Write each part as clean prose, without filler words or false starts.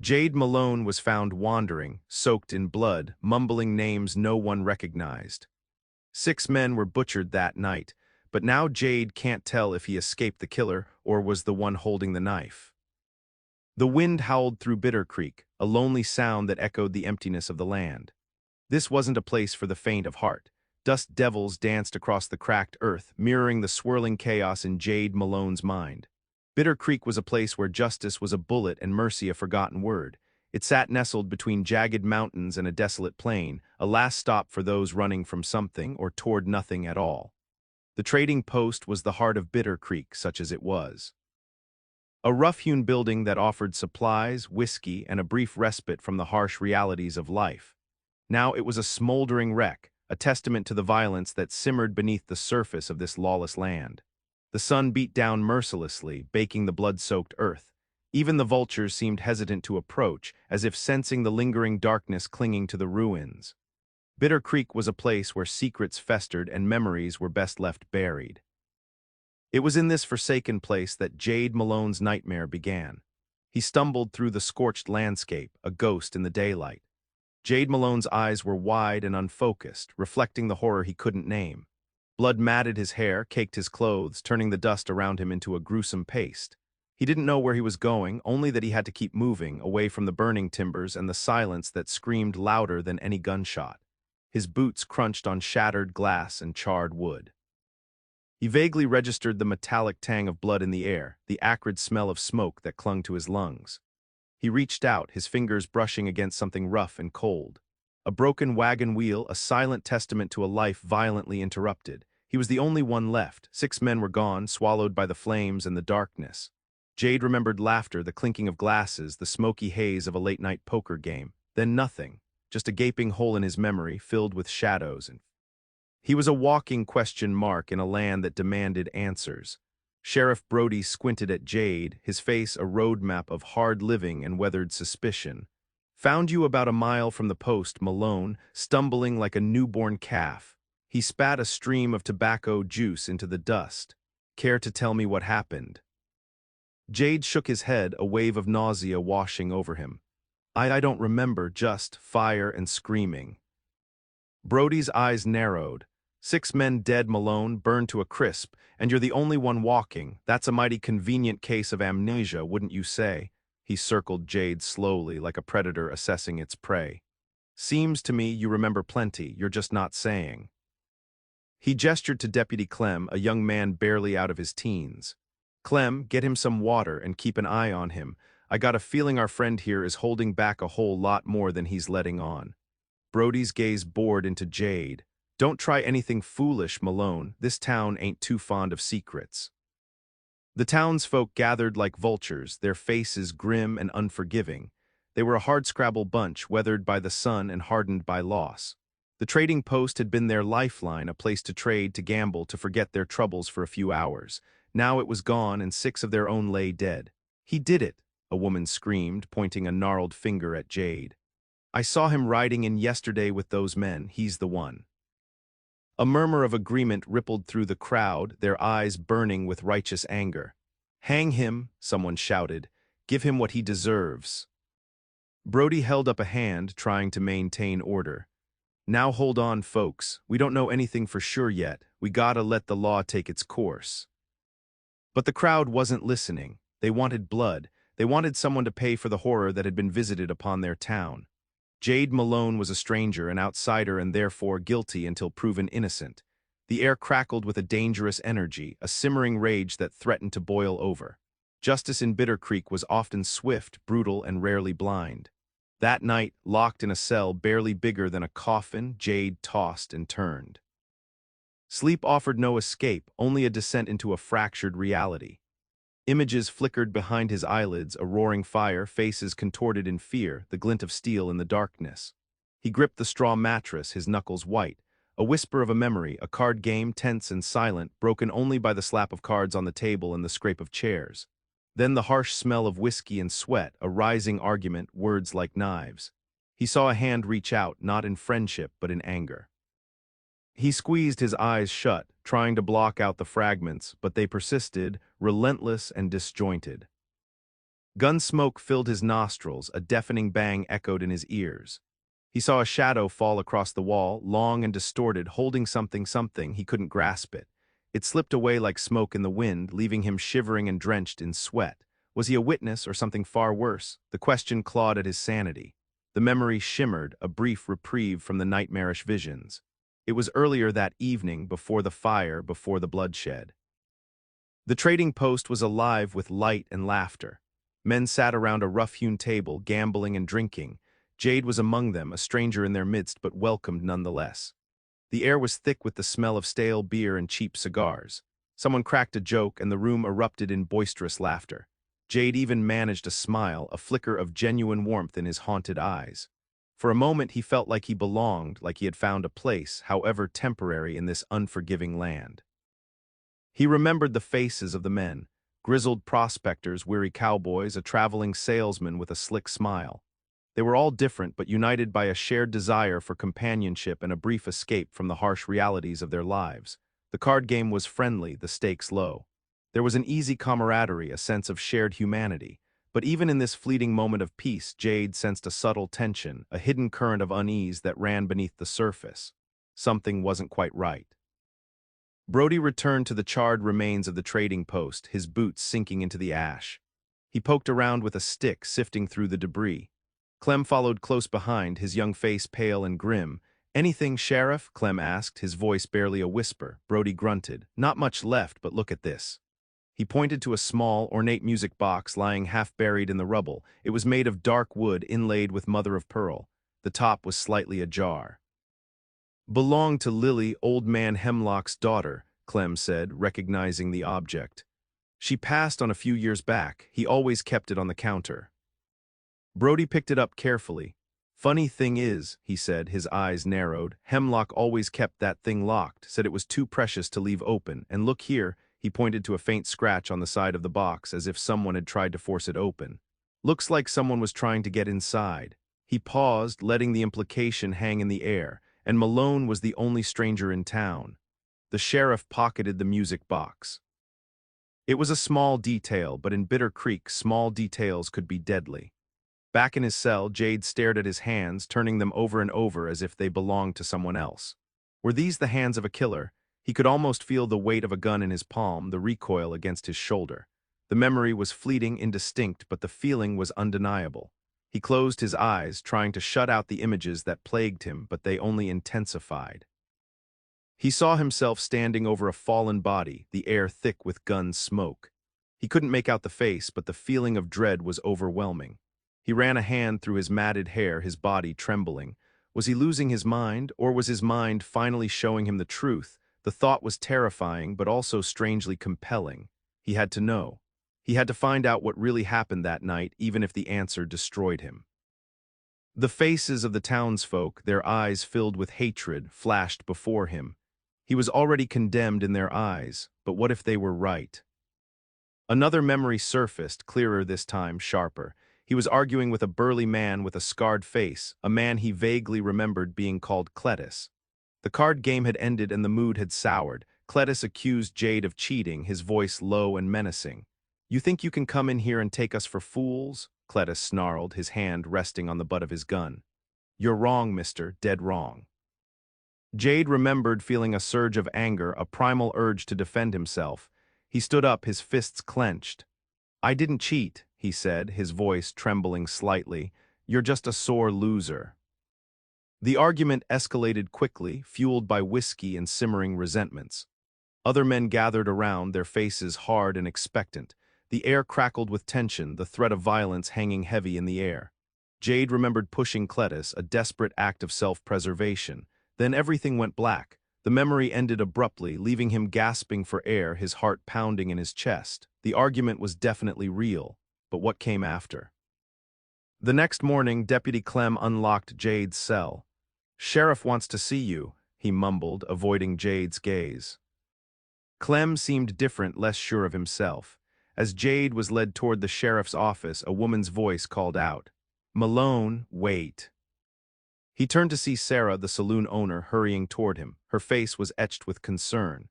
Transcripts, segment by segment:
Jed Malone was found wandering, soaked in blood, mumbling names no one recognized. 6 men were butchered that night, but now Jade can't tell if he escaped the killer or was the one holding the knife. The wind howled through Bitter Creek, a lonely sound that echoed the emptiness of the land. This wasn't a place for the faint of heart. Dust devils danced across the cracked earth, mirroring the swirling chaos in Jed Malone's mind. Bitter Creek was a place where justice was a bullet and mercy a forgotten word. It sat nestled between jagged mountains and a desolate plain, a last stop for those running from something or toward nothing at all. The trading post was the heart of Bitter Creek, such as it was. A rough-hewn building that offered supplies, whiskey, and a brief respite from the harsh realities of life. Now it was a smoldering wreck, a testament to the violence that simmered beneath the surface of this lawless land. The sun beat down mercilessly, baking the blood-soaked earth. Even the vultures seemed hesitant to approach, as if sensing the lingering darkness clinging to the ruins. Bitter Creek was a place where secrets festered and memories were best left buried. It was in this forsaken place that Jed Malone's nightmare began. He stumbled through the scorched landscape, a ghost in the daylight. Jed Malone's eyes were wide and unfocused, reflecting the horror he couldn't name. Blood matted his hair, caked his clothes, turning the dust around him into a gruesome paste. He didn't know where he was going, only that he had to keep moving, away from the burning timbers and the silence that screamed louder than any gunshot. His boots crunched on shattered glass and charred wood. He vaguely registered the metallic tang of blood in the air, the acrid smell of smoke that clung to his lungs. He reached out, his fingers brushing against something rough and cold. A broken wagon wheel, a silent testament to a life violently interrupted. He was the only one left. 6 men were gone, swallowed by the flames and the darkness. Jade remembered laughter, the clinking of glasses, the smoky haze of a late-night poker game. Then nothing, just a gaping hole in his memory, filled with shadows. And he was a walking question mark in a land that demanded answers. Sheriff Brody squinted at Jade, his face a roadmap of hard living and weathered suspicion. "Found you about a mile from the post, Malone, stumbling like a newborn calf." He spat a stream of tobacco juice into the dust. "Care to tell me what happened?" Jade shook his head, a wave of nausea washing over him. I don't remember, just fire and screaming." Brody's eyes narrowed. 6 men dead, Malone, burned to a crisp, and you're the only one walking. That's a mighty convenient case of amnesia, wouldn't you say? He circled Jade slowly, like a predator assessing its prey. "Seems to me you remember plenty, you're just not saying." He gestured to Deputy Clem, a young man barely out of his teens. "Clem, get him some water and keep an eye on him. I got a feeling our friend here is holding back a whole lot more than he's letting on." Brody's gaze bored into Jade. "Don't try anything foolish, Malone. This town ain't too fond of secrets." The townsfolk gathered like vultures, their faces grim and unforgiving. They were a hardscrabble bunch, weathered by the sun and hardened by loss. The trading post had been their lifeline, a place to trade, to gamble, to forget their troubles for a few hours. Now it was gone, and 6 of their own lay dead. "He did it," a woman screamed, pointing a gnarled finger at Jade. "I saw him riding in yesterday with those men. He's the one." A murmur of agreement rippled through the crowd, their eyes burning with righteous anger. "Hang him," someone shouted. "Give him what he deserves." Brody held up a hand, trying to maintain order. "Now hold on, folks. We don't know anything for sure yet. We gotta let the law take its course." But the crowd wasn't listening. They wanted blood. They wanted someone to pay for the horror that had been visited upon their town. Jed Malone was a stranger, an outsider, and therefore guilty until proven innocent. The air crackled with a dangerous energy, a simmering rage that threatened to boil over. Justice in Bitter Creek was often swift, brutal, and rarely blind. That night, locked in a cell barely bigger than a coffin, Jade tossed and turned. Sleep offered no escape, only a descent into a fractured reality. Images flickered behind his eyelids, a roaring fire, faces contorted in fear, the glint of steel in the darkness. He gripped the straw mattress, his knuckles white. A whisper of a memory, a card game tense and silent, broken only by the slap of cards on the table and the scrape of chairs. Then the harsh smell of whiskey and sweat, a rising argument, words like knives. He saw a hand reach out, not in friendship but in anger. He squeezed his eyes shut, trying to block out the fragments, but they persisted, relentless and disjointed. Gun smoke filled his nostrils, a deafening bang echoed in his ears. He saw a shadow fall across the wall, long and distorted, holding something, he couldn't grasp it. It slipped away like smoke in the wind, leaving him shivering and drenched in sweat. Was he a witness or something far worse? The question clawed at his sanity. The memory shimmered, a brief reprieve from the nightmarish visions. It was earlier that evening, before the fire, before the bloodshed. The trading post was alive with light and laughter. Men sat around a rough-hewn table, gambling and drinking. Jade was among them, a stranger in their midst, but welcomed nonetheless. The air was thick with the smell of stale beer and cheap cigars. Someone cracked a joke, and the room erupted in boisterous laughter. Jade even managed a smile, a flicker of genuine warmth in his haunted eyes. For a moment he felt like he belonged, like he had found a place, however temporary, in this unforgiving land. He remembered the faces of the men, grizzled prospectors, weary cowboys, a traveling salesman with a slick smile. They were all different, but united by a shared desire for companionship and a brief escape from the harsh realities of their lives. The card game was friendly, the stakes low. There was an easy camaraderie, a sense of shared humanity. But even in this fleeting moment of peace, Jade sensed a subtle tension, a hidden current of unease that ran beneath the surface. Something wasn't quite right. Brody returned to the charred remains of the trading post, his boots sinking into the ash. He poked around with a stick, sifting through the debris. Clem followed close behind, his young face pale and grim. "Anything, Sheriff?" Clem asked, his voice barely a whisper. Brody grunted. "Not much left, but look at this." He pointed to a small, ornate music box lying half-buried in the rubble. It was made of dark wood inlaid with mother-of-pearl. The top was slightly ajar. "Belonged to Lily, Old Man Hemlock's daughter," Clem said, recognizing the object. "She passed on a few years back. He always kept it on the counter." Brody picked it up carefully. "Funny thing is," he said, his eyes narrowed, "Hemlock always kept that thing locked, said it was too precious to leave open. And look here," he pointed to a faint scratch on the side of the box, as if someone had tried to force it open. "Looks like someone was trying to get inside." He paused, letting the implication hang in the air, and Malone was the only stranger in town. The sheriff pocketed the music box. It was a small detail, but in Bitter Creek, small details could be deadly. Back in his cell, Jade stared at his hands, turning them over and over as if they belonged to someone else. Were these the hands of a killer? He could almost feel the weight of a gun in his palm, the recoil against his shoulder. The memory was fleeting, indistinct, but the feeling was undeniable. He closed his eyes, trying to shut out the images that plagued him, but they only intensified. He saw himself standing over a fallen body, the air thick with gun smoke. He couldn't make out the face, but the feeling of dread was overwhelming. He ran a hand through his matted hair, his body trembling. Was he losing his mind, or was his mind finally showing him the truth? The thought was terrifying, but also strangely compelling. He had to know. He had to find out what really happened that night, even if the answer destroyed him. The faces of the townsfolk, their eyes filled with hatred, flashed before him. He was already condemned in their eyes, but what if they were right? Another memory surfaced, clearer this time, sharper. He was arguing with a burly man with a scarred face, a man he vaguely remembered being called Cletus. The card game had ended and the mood had soured. Cletus accused Jade of cheating, his voice low and menacing. "You think you can come in here and take us for fools?" Cletus snarled, his hand resting on the butt of his gun. "You're wrong, mister, dead wrong." Jade remembered feeling a surge of anger, a primal urge to defend himself. He stood up, his fists clenched. "I didn't cheat," he said, his voice trembling slightly. "You're just a sore loser." The argument escalated quickly, fueled by whiskey and simmering resentments. Other men gathered around, their faces hard and expectant. The air crackled with tension, the threat of violence hanging heavy in the air. Jade remembered pushing Cletus, a desperate act of self-preservation. Then everything went black. The memory ended abruptly, leaving him gasping for air, his heart pounding in his chest. The argument was definitely real, but what came after? The next morning, Deputy Clem unlocked Jade's cell. "Sheriff wants to see you," he mumbled, avoiding Jade's gaze. Clem seemed different, less sure of himself. As Jade was led toward the sheriff's office, a woman's voice called out, "Malone, wait." He turned to see Sarah, the saloon owner, hurrying toward him. Her face was etched with concern.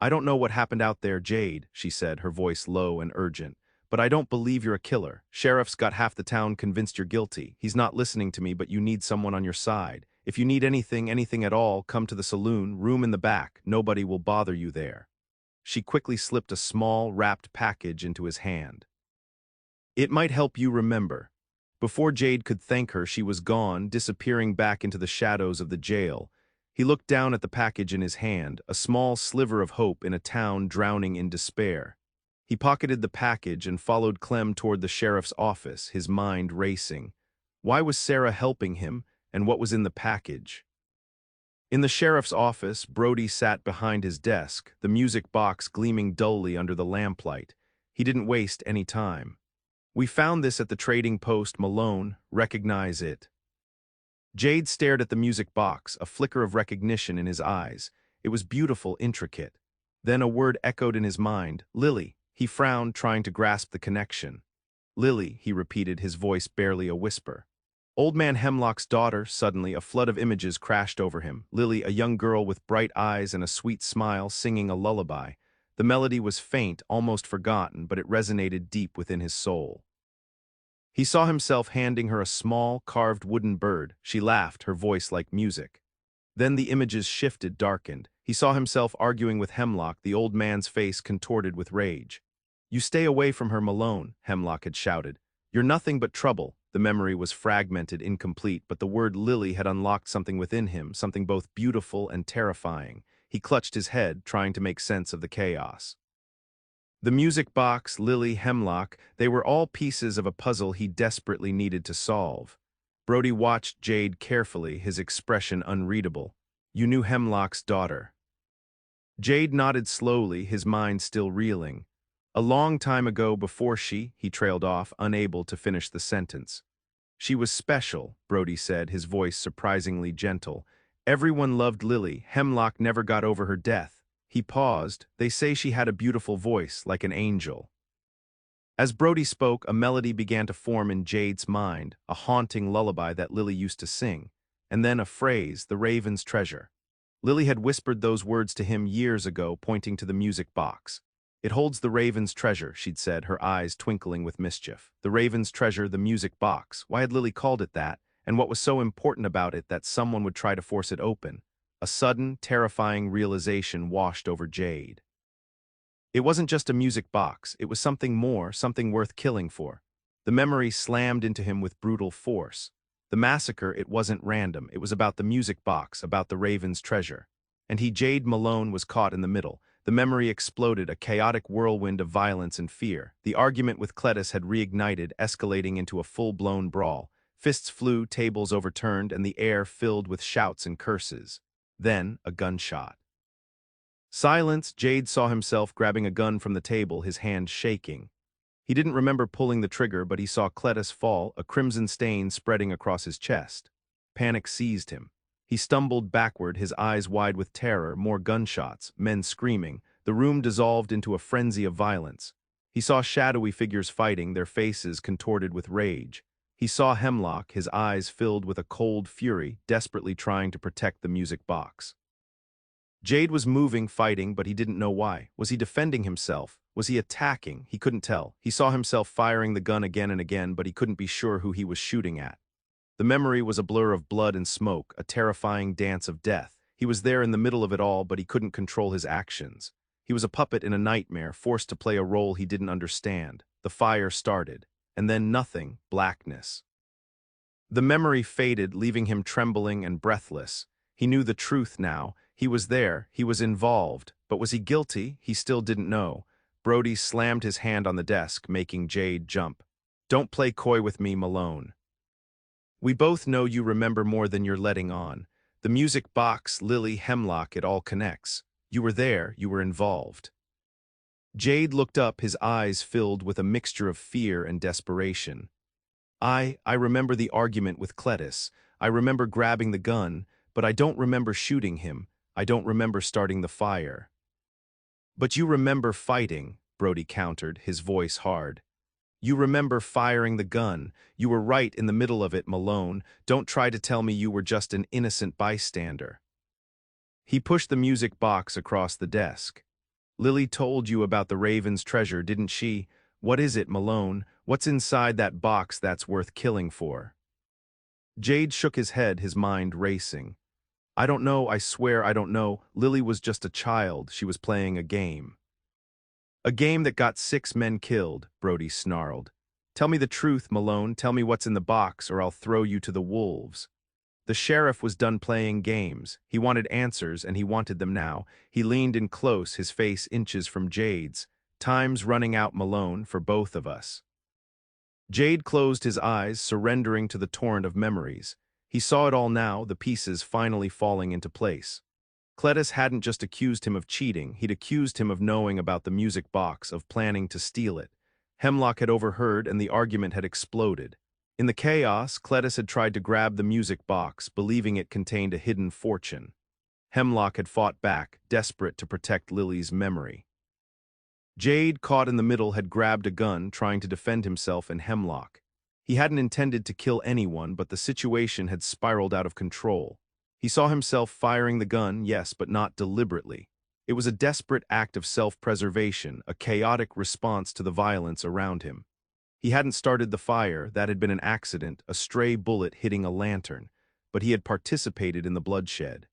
"I don't know what happened out there, Jade," she said, her voice low and urgent, But I don't believe you're a killer. Sheriff's got half the town convinced you're guilty. He's not listening to me, but you need someone on your side. If you need anything at all, come to the saloon, room in the back. Nobody will bother you there." She quickly slipped a small, wrapped package into his hand. "It might help you remember." Before Jade could thank her, she was gone, disappearing back into the shadows of the jail. He looked down at the package in his hand, a small sliver of hope in a town drowning in despair. He pocketed the package and followed Clem toward the sheriff's office, his mind racing. Why was Sarah helping him, and what was in the package? In the sheriff's office, Brody sat behind his desk, the music box gleaming dully under the lamplight. He didn't waste any time. "We found this at the trading post, Malone. Recognize it." Jade stared at the music box, a flicker of recognition in his eyes. It was beautiful, intricate. Then a word echoed in his mind, "Lily." He frowned, trying to grasp the connection. "Lily," he repeated, his voice barely a whisper. Old Man Hemlock's daughter. Suddenly, a flood of images crashed over him. Lily, a young girl with bright eyes and a sweet smile, singing a lullaby. The melody was faint, almost forgotten, but it resonated deep within his soul. He saw himself handing her a small, carved wooden bird. She laughed, her voice like music. Then the images shifted, darkened. He saw himself arguing with Hemlock, the old man's face contorted with rage. "You stay away from her, Malone," Hemlock had shouted. "You're nothing but trouble." The memory was fragmented, incomplete, but the word Lily had unlocked something within him, something both beautiful and terrifying. He clutched his head, trying to make sense of the chaos. The music box, Lily, Hemlock, they were all pieces of a puzzle he desperately needed to solve. Brody watched Jade carefully, his expression unreadable. "You knew Hemlock's daughter." Jade nodded slowly, his mind still reeling. "A long time ago before he trailed off, unable to finish the sentence. "She was special," Brody said, his voice surprisingly gentle. "Everyone loved Lily. Hemlock never got over her death." He paused. "They say she had a beautiful voice, like an angel." As Brody spoke, a melody began to form in Jade's mind, a haunting lullaby that Lily used to sing. And then a phrase, "the raven's treasure." Lily had whispered those words to him years ago, pointing to the music box. "It holds the raven's treasure," she'd said, her eyes twinkling with mischief. The raven's treasure, the music box. Why had Lily called it that? And what was so important about it that someone would try to force it open? A sudden, terrifying realization washed over Jade. It wasn't just a music box, it was something more, something worth killing for. The memory slammed into him with brutal force. The massacre, it wasn't random, it was about the music box, about the raven's treasure. And Jed Malone, was caught in the middle. The memory exploded, a chaotic whirlwind of violence and fear. The argument with Cletus had reignited, escalating into a full-blown brawl. Fists flew, tables overturned, and the air filled with shouts and curses. Then, a gunshot. Silence. Jade saw himself grabbing a gun from the table, his hand shaking. He didn't remember pulling the trigger, but he saw Cletus fall, a crimson stain spreading across his chest. Panic seized him. He stumbled backward, his eyes wide with terror, more gunshots, men screaming. The room dissolved into a frenzy of violence. He saw shadowy figures fighting, their faces contorted with rage. He saw Hemlock, his eyes filled with a cold fury, desperately trying to protect the music box. Jade was moving, fighting, but he didn't know why. Was he defending himself? Was he attacking? He couldn't tell. He saw himself firing the gun again and again, but he couldn't be sure who he was shooting at. The memory was a blur of blood and smoke, a terrifying dance of death. He was there in the middle of it all, but he couldn't control his actions. He was a puppet in a nightmare, forced to play a role he didn't understand. The fire started, and then nothing, blackness. The memory faded, leaving him trembling and breathless. He knew the truth now. He was there, he was involved, but was he guilty? He still didn't know. Brody slammed his hand on the desk, making Jade jump. "Don't play coy with me, Malone. We both know you remember more than you're letting on. The music box, Lily, Hemlock, it all connects. You were there, you were involved." Jade looked up, his eyes filled with a mixture of fear and desperation. I remember the argument with Cletus. I remember grabbing the gun, but I don't remember shooting him. I don't remember starting the fire." "But you remember fighting," Brody countered, his voice hard. "You remember firing the gun. You were right in the middle of it, Malone. Don't try to tell me you were just an innocent bystander." He pushed the music box across the desk. "Lily told you about the raven's treasure, didn't she? What is it, Malone? What's inside that box that's worth killing for? Jade shook his head, his mind racing. I don't know, I swear I don't know. Lily was just a child. She was playing a game. A game that got 6 men killed, Brody snarled. Tell me the truth, Malone. Tell me what's in the box, or I'll throw you to the wolves. The sheriff was done playing games. He wanted answers, and he wanted them now. He leaned in close, his face inches from Jade's. Time's running out, Malone, for both of us. Jade closed his eyes, surrendering to the torrent of memories. He saw it all now, the pieces finally falling into place. Cletus hadn't just accused him of cheating, he'd accused him of knowing about the music box, of planning to steal it. Hemlock had overheard, and the argument had exploded. In the chaos, Cletus had tried to grab the music box, believing it contained a hidden fortune. Hemlock had fought back, desperate to protect Lily's memory. Jade, caught in the middle, had grabbed a gun, trying to defend himself and Hemlock. He hadn't intended to kill anyone, but the situation had spiraled out of control. He saw himself firing the gun, yes, but not deliberately. It was a desperate act of self-preservation, a chaotic response to the violence around him. He hadn't started the fire, that had been an accident, a stray bullet hitting a lantern, but he had participated in the bloodshed.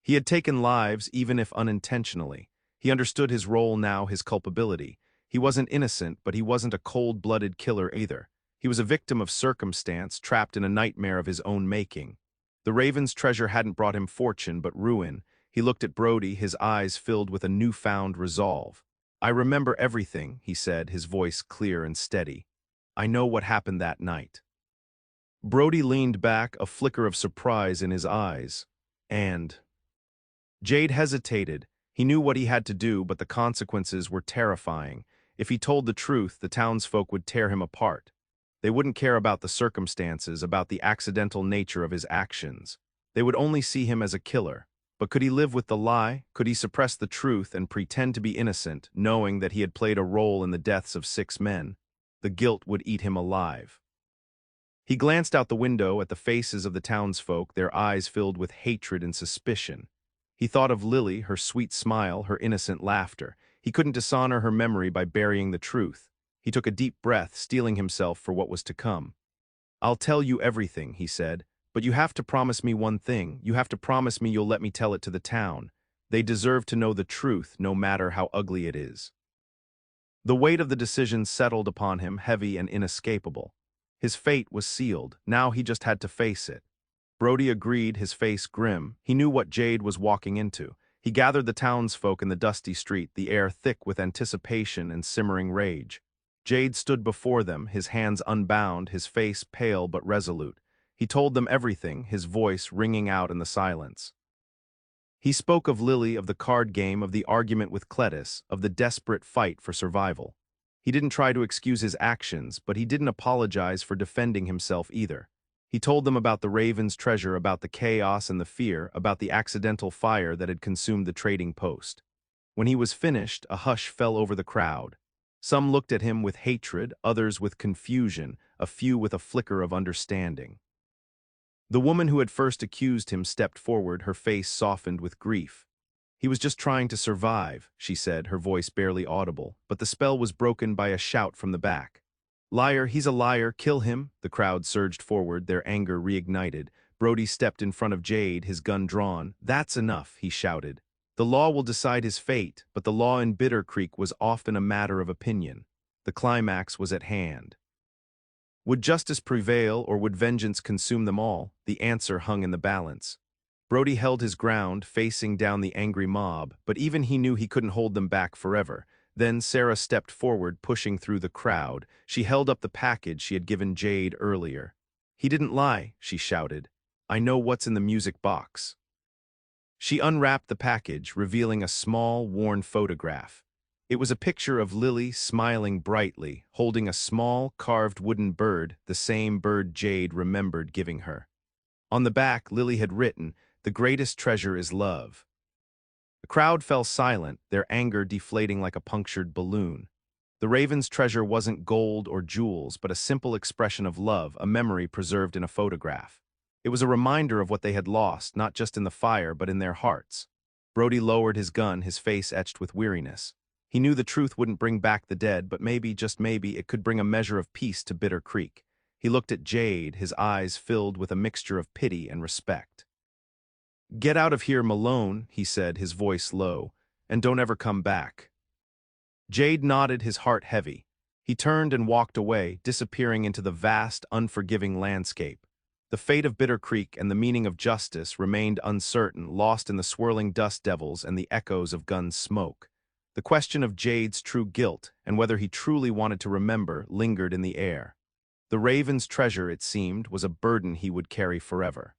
He had taken lives, even if unintentionally. He understood his role now, his culpability. He wasn't innocent, but he wasn't a cold-blooded killer either. He was a victim of circumstance, trapped in a nightmare of his own making. The Raven's treasure hadn't brought him fortune, but ruin. He looked at Brody, his eyes filled with a newfound resolve. I remember everything, he said, his voice clear and steady. I know what happened that night. Brody leaned back, a flicker of surprise in his eyes. And Jade hesitated. He knew what he had to do, but the consequences were terrifying. If he told the truth, the townsfolk would tear him apart. They wouldn't care about the circumstances, about the accidental nature of his actions. They would only see him as a killer. But could he live with the lie? Could he suppress the truth and pretend to be innocent, knowing that he had played a role in the deaths of 6 men? The guilt would eat him alive. He glanced out the window at the faces of the townsfolk, their eyes filled with hatred and suspicion. He thought of Lily, her sweet smile, her innocent laughter. He couldn't dishonor her memory by burying the truth. He took a deep breath, steeling himself for what was to come. I'll tell you everything, he said, but you have to promise me one thing. You have to promise me you'll let me tell it to the town. They deserve to know the truth, no matter how ugly it is. The weight of the decision settled upon him, heavy and inescapable. His fate was sealed. Now he just had to face it. Brody agreed, his face grim. He knew what Jade was walking into. He gathered the townsfolk in the dusty street, the air thick with anticipation and simmering rage. Jade stood before them, his hands unbound, his face pale but resolute. He told them everything, his voice ringing out in the silence. He spoke of Lily, of the card game, of the argument with Cletus, of the desperate fight for survival. He didn't try to excuse his actions, but he didn't apologize for defending himself either. He told them about the Raven's treasure, about the chaos and the fear, about the accidental fire that had consumed the trading post. When he was finished, a hush fell over the crowd. Some looked at him with hatred, others with confusion, a few with a flicker of understanding. The woman who had first accused him stepped forward, her face softened with grief. He was just trying to survive, she said, her voice barely audible, but the spell was broken by a shout from the back. Liar, he's a liar, kill him! The crowd surged forward, their anger reignited. Brody stepped in front of Jade, his gun drawn. That's enough, he shouted. The law will decide his fate, but the law in Bitter Creek was often a matter of opinion. The climax was at hand. Would justice prevail, or would vengeance consume them all? The answer hung in the balance. Brody held his ground, facing down the angry mob, but even he knew he couldn't hold them back forever. Then Sarah stepped forward, pushing through the crowd. She held up the package she had given Jade earlier. He didn't lie, she shouted. I know what's in the music box. She unwrapped the package, revealing a small, worn photograph. It was a picture of Lily smiling brightly, holding a small, carved wooden bird, the same bird Jade remembered giving her. On the back, Lily had written, "The greatest treasure is love." The crowd fell silent, their anger deflating like a punctured balloon. The Raven's treasure wasn't gold or jewels, but a simple expression of love, a memory preserved in a photograph. It was a reminder of what they had lost, not just in the fire, but in their hearts. Brody lowered his gun, his face etched with weariness. He knew the truth wouldn't bring back the dead, but maybe, just maybe, it could bring a measure of peace to Bitter Creek. He looked at Jade, his eyes filled with a mixture of pity and respect. "Get out of here, Malone," he said, his voice low, "and don't ever come back." Jade nodded, his heart heavy. He turned and walked away, disappearing into the vast, unforgiving landscape. The fate of Bitter Creek and the meaning of justice remained uncertain, lost in the swirling dust devils and the echoes of gun smoke. The question of Jade's true guilt and whether he truly wanted to remember lingered in the air. The Raven's treasure, it seemed, was a burden he would carry forever.